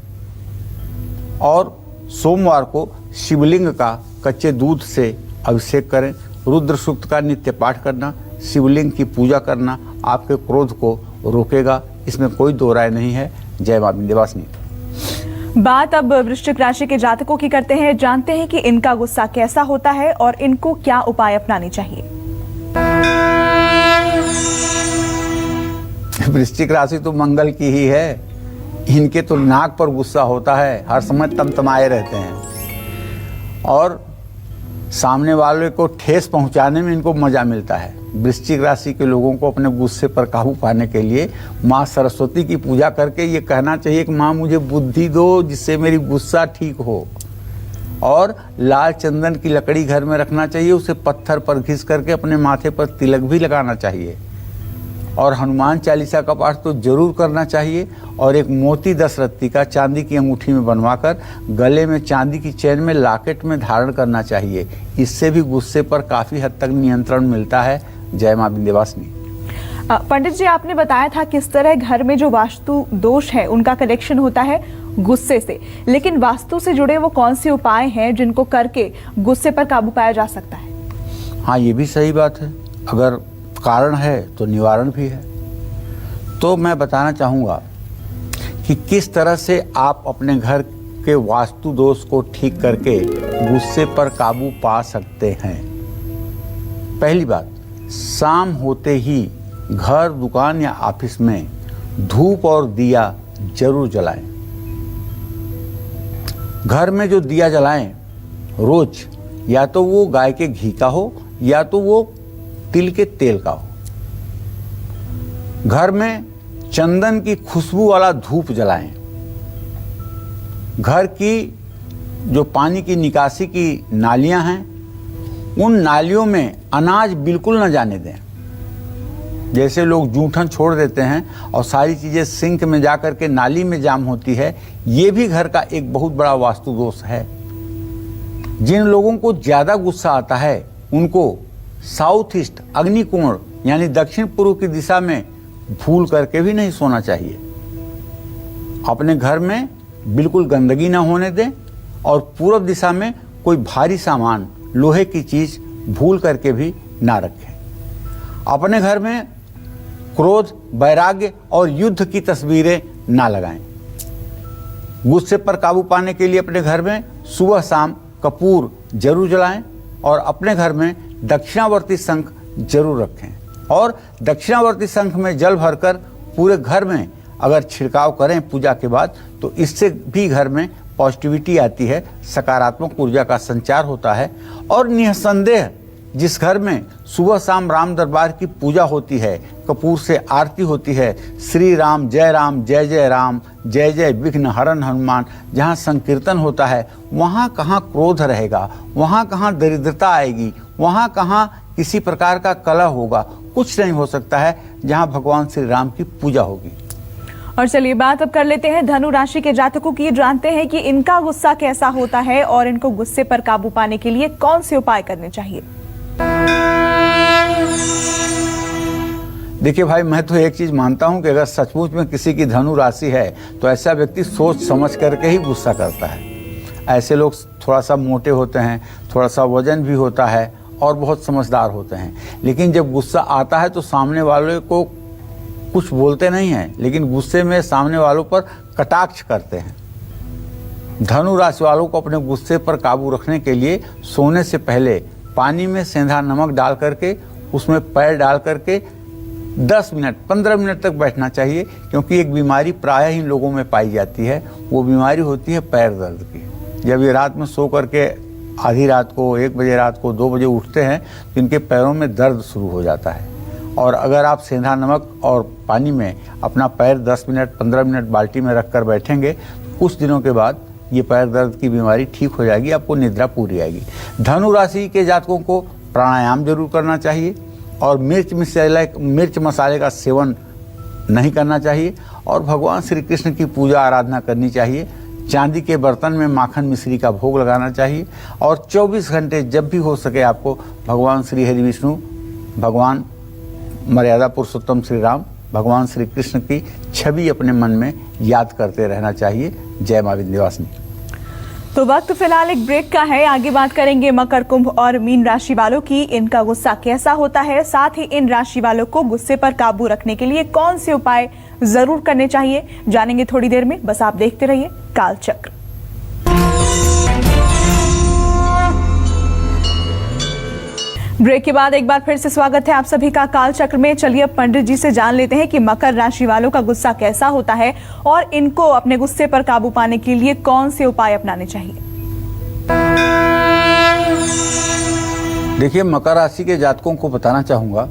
और सोमवार को शिवलिंग का कच्चे दूध से अभिषेक करें। रुद्र सूक्त का नित्य पाठ करना, शिवलिंग की पूजा करना आपके क्रोध को रोकेगा, इसमें कोई दो राय नहीं है। जय मां विंध्यवासिनी। बात अब वृश्चिक राशि के जातकों की करते हैं, जानते हैं कि इनका गुस्सा कैसा होता है और इनको क्या उपाय अपनाने चाहिए। वृश्चिक राशि तो मंगल की ही है। इनके तो नाक पर गुस्सा होता है, हर समय तमतमाए रहते हैं और सामने वाले को ठेस पहुंचाने में इनको मजा मिलता है। वृश्चिक राशि के लोगों को अपने गुस्से पर काबू पाने के लिए माँ सरस्वती की पूजा करके ये कहना चाहिए कि माँ मुझे बुद्धि दो जिससे मेरी गुस्सा ठीक हो। और लाल चंदन की लकड़ी घर में रखना चाहिए, उसे पत्थर पर घिस करके अपने माथे पर तिलक भी लगाना चाहिए और हनुमान चालीसा का पाठ तो जरूर करना चाहिए। और एक मोती 10 रत्ती का चांदी की अंगूठी में बनवाकर गले में चांदी की चेन में लॉकेट में धारण करना चाहिए। इससे भी गुस्से पर काफी हद तक नियंत्रण मिलता है। जय मां विंध्यवासिनी। पंडित जी, आपने बताया था किस तरह घर में जो वास्तु दोष है उनका कनेक्शन होता है गुस्से से, लेकिन वास्तु से जुड़े वो कौन से उपाय हैं जिनको करके गुस्से पर काबू पाया जा सकता है? हाँ, ये भी सही बात है। अगर कारण है तो निवारण भी है। तो मैं बताना चाहूँगा कि किस तरह से आप अपने घर के वास्तु दोष को ठीक करके गुस्से पर काबू पा सकते हैं। पहली बात, शाम होते ही घर, दुकान या ऑफिस में धूप और दिया जरूर जलाएं। घर में जो दिया जलाएं रोज या तो वो गाय के घी का हो या तो वो तिल के तेल का हो। घर में चंदन की खुशबू वाला धूप जलाएं। घर की जो पानी की निकासी की नालियां हैं, उन नालियों में अनाज बिल्कुल न जाने दें। जैसे लोग जूठन छोड़ देते हैं और सारी चीज़ें सिंक में जा कर के नाली में जाम होती है, ये भी घर का एक बहुत बड़ा वास्तु दोष है। जिन लोगों को ज़्यादा गुस्सा आता है उनको साउथ ईस्ट अग्निकोण यानी दक्षिण पूर्व की दिशा में भूल करके भी नहीं सोना चाहिए। अपने घर में बिल्कुल गंदगी ना होने दें और पूर्व दिशा में कोई भारी सामान, लोहे की चीज भूल करके भी ना रखें। अपने घर में क्रोध, वैराग्य और युद्ध की तस्वीरें ना लगाएं। गुस्से पर काबू पाने के लिए अपने घर में सुबह शाम कपूर जरूर जलाएं और अपने घर में दक्षिणावर्ती शंख जरूर रखें। और दक्षिणावर्ती शंख में जल भरकर पूरे घर में अगर छिड़काव करें पूजा के बाद, तो इससे भी घर में पॉजिटिविटी आती है, सकारात्मक ऊर्जा का संचार होता है। और निसंदेह जिस घर में सुबह शाम राम दरबार की पूजा होती है, कपूर से आरती होती है, श्री राम जय जय राम, जय जय विघ्न हरण हनुमान, जहाँ संकीर्तन होता है, वहाँ कहाँ क्रोध रहेगा, वहाँ कहाँ दरिद्रता आएगी, वहाँ कहाँ किसी प्रकार का कलह होगा। कुछ नहीं हो सकता है जहाँ भगवान श्री राम की पूजा होगी। और चलिए बात अब कर लेते हैं धनु राशि के जातकों की। जानते हैं कि इनका गुस्सा कैसा होता है और इनको गुस्से पर काबू पाने के लिए कौन से उपाय करने चाहिए। देखिए भाई, मैं तो एक चीज मानता हूं कि अगर सचमुच में किसी की धनु राशि है तो ऐसा व्यक्ति सोच समझ करके ही गुस्सा करता है। ऐसे लोग थोड़ा सा मोटे होते हैं, थोड़ा सा वजन भी होता है और बहुत समझदार होते हैं, लेकिन जब गुस्सा आता है तो सामने वाले को कुछ बोलते नहीं हैं, लेकिन गुस्से में सामने वालों पर कटाक्ष करते हैं। धनु राशि वालों को अपने गुस्से पर काबू रखने के लिए सोने से पहले पानी में सेंधा नमक डाल करके उसमें पैर डाल करके 10 मिनट 15 मिनट तक बैठना चाहिए, क्योंकि एक बीमारी प्रायः ही लोगों में पाई जाती है। वो बीमारी होती है पैर दर्द की। जब ये रात में सो करके आधी रात को, 1 बजे रात को, 2 बजे उठते हैं तो इनके पैरों में दर्द शुरू हो जाता है। और अगर आप सेंधा नमक और पानी में अपना पैर 10 मिनट 15 मिनट बाल्टी में रख कर बैठेंगे, कुछ दिनों के बाद ये पैर दर्द की बीमारी ठीक हो जाएगी, आपको निद्रा पूरी आएगी। धनु राशि के जातकों को प्राणायाम जरूर करना चाहिए और मिर्च मसाले का सेवन नहीं करना चाहिए और भगवान श्री कृष्ण की पूजा आराधना करनी चाहिए। चांदी के बर्तन में माखन मिश्री का भोग लगाना चाहिए और 24 घंटे जब भी हो सके आपको भगवान श्री हरि विष्णु, भगवान मर्यादा पुरुषोत्तम श्री राम, भगवान श्री कृष्ण की छवि अपने मन में याद करते रहना चाहिए। जय मां विंध्यवासिनी। तो वक्त फिलहाल एक ब्रेक का है। आगे बात करेंगे मकर, कुंभ और मीन राशि वालों की। इनका गुस्सा कैसा होता है, साथ ही इन राशि वालों को गुस्से पर काबू रखने के लिए कौन से उपाय जरूर करने चाहिए, जानेंगे थोड़ी देर में। बस आप देखते रहिए कालचक्र। ब्रेक के बाद एक बार फिर से स्वागत है आप सभी का कालचक्र में। चलिए अब पंडित जी से जान लेते हैं कि मकर राशि वालों का गुस्सा कैसा होता है और इनको अपने गुस्से पर काबू पाने के लिए कौन से उपाय अपनाने चाहिए। देखिए, मकर राशि के जातकों को बताना चाहूंगा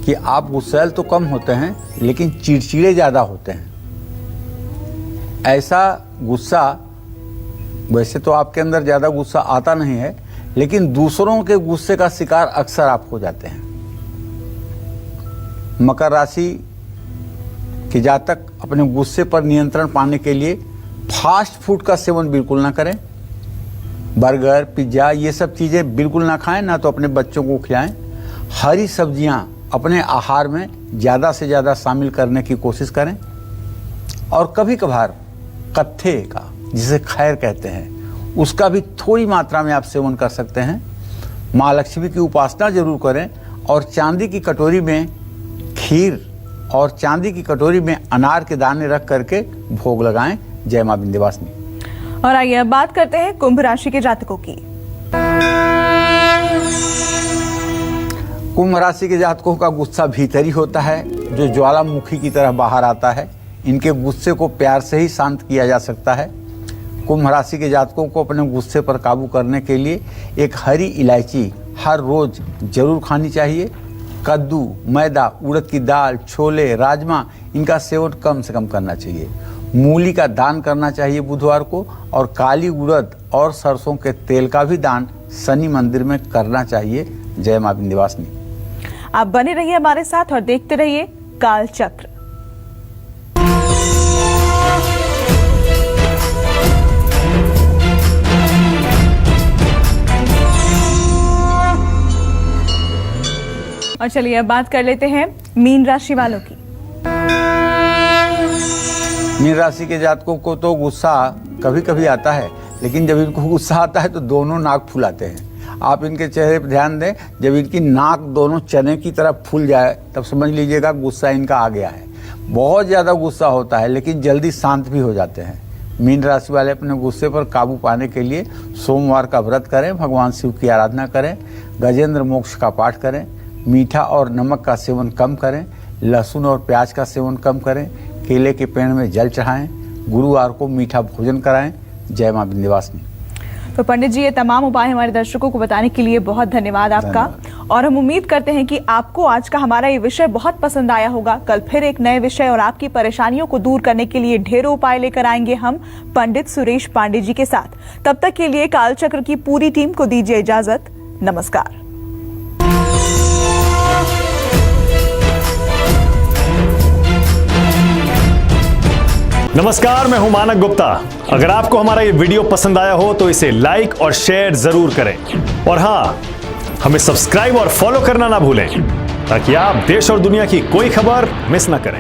कि आप गुस्सैल तो कम होते हैं लेकिन चिड़चिड़े ज्यादा होते हैं। ऐसा गुस्सा, वैसे तो आपके अंदर ज्यादा गुस्सा आता नहीं है, लेकिन दूसरों के गुस्से का शिकार अक्सर आप हो जाते हैं। मकर राशि के जातक अपने गुस्से पर नियंत्रण पाने के लिए फास्ट फूड का सेवन बिल्कुल ना करें। बर्गर, पिज्जा, ये सब चीजें बिल्कुल ना खाएं, ना तो अपने बच्चों को खिलाएं। हरी सब्जियां अपने आहार में ज्यादा से ज्यादा शामिल करने की कोशिश करें और कभी कभार कत्थे का, जिसे खैर कहते हैं, उसका भी थोड़ी मात्रा में आप सेवन कर सकते हैं। माँ लक्ष्मी की उपासना जरूर करें और चांदी की कटोरी में खीर और चांदी की कटोरी में अनार के दाने रख करके भोग लगाएं। जय मां विंध्यवासिनी। और आइए अब बात करते हैं कुंभ राशि के जातकों की। कुंभ राशि के जातकों का गुस्सा भीतरी होता है, जो ज्वालामुखी की तरह बाहर आता है। इनके गुस्से को प्यार से ही शांत किया जा सकता है। कुंभ राशि के जातकों को अपने गुस्से पर काबू करने के लिए एक हरी इलायची हर रोज जरूर खानी चाहिए। कद्दू, मैदा, उड़द की दाल, छोले, राजमा इनका सेवन कम से कम करना चाहिए। मूली का दान करना चाहिए बुधवार को, और काली उड़द और सरसों के तेल का भी दान शनि मंदिर में करना चाहिए। जय मां विंध्यवासिनी। आप बने रहिए हमारे साथ और देखते रहिए काल चक्र। और चलिए अब बात कर लेते हैं मीन राशि वालों की। मीन राशि के जातकों को तो गुस्सा कभी कभी आता है, लेकिन जब इनको गुस्सा आता है तो दोनों नाक फुलाते हैं। आप इनके चेहरे पर ध्यान दें, जब इनकी नाक दोनों चने की तरफ फूल जाए तब समझ लीजिएगा गुस्सा इनका आ गया है। बहुत ज़्यादा गुस्सा होता है लेकिन जल्दी शांत भी हो जाते हैं। मीन राशि वाले अपने गुस्से पर काबू पाने के लिए सोमवार का व्रत करें, भगवान शिव की आराधना करें, गजेंद्र मोक्ष का पाठ करें, मीठा और नमक का सेवन कम करें, लहसुन और प्याज का सेवन कम करें, केले के पेड़ में जल चढ़ाएं, गुरुवार को मीठा भोजन कराएं। जय मां विंध्यवासिनी। तो पंडित जी, ये तमाम उपाय हमारे दर्शकों को बताने के लिए बहुत धन्यवाद आपका। और हम उम्मीद करते हैं कि आपको आज का हमारा ये विषय बहुत पसंद आया होगा। कल फिर एक नए विषय और आपकी परेशानियों को दूर करने के लिए ढेरों उपाय लेकर आएंगे हम पंडित सुरेश पांडे जी के साथ। तब तक के लिए कालचक्र की पूरी टीम को दीजिए इजाजत। नमस्कार। नमस्कार, मैं हूं मानक गुप्ता। अगर आपको हमारा ये वीडियो पसंद आया हो तो इसे लाइक और शेयर जरूर करें, और हाँ, हमें सब्सक्राइब और फॉलो करना ना भूलें ताकि आप देश और दुनिया की कोई खबर मिस ना करें।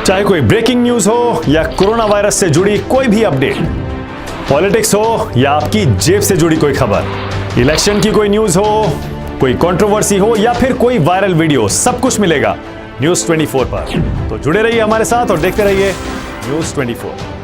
चाहे कोई ब्रेकिंग न्यूज हो या कोरोना वायरस से जुड़ी कोई भी अपडेट, पॉलिटिक्स हो या आपकी जेब से जुड़ी कोई खबर, इलेक्शन की कोई न्यूज हो, कोई कंट्रोवर्सी हो या फिर कोई वायरल वीडियो, सब कुछ मिलेगा न्यूज़ 24 पर। तो जुड़े रहिए हमारे साथ और देखते रहिए न्यूज़ 24।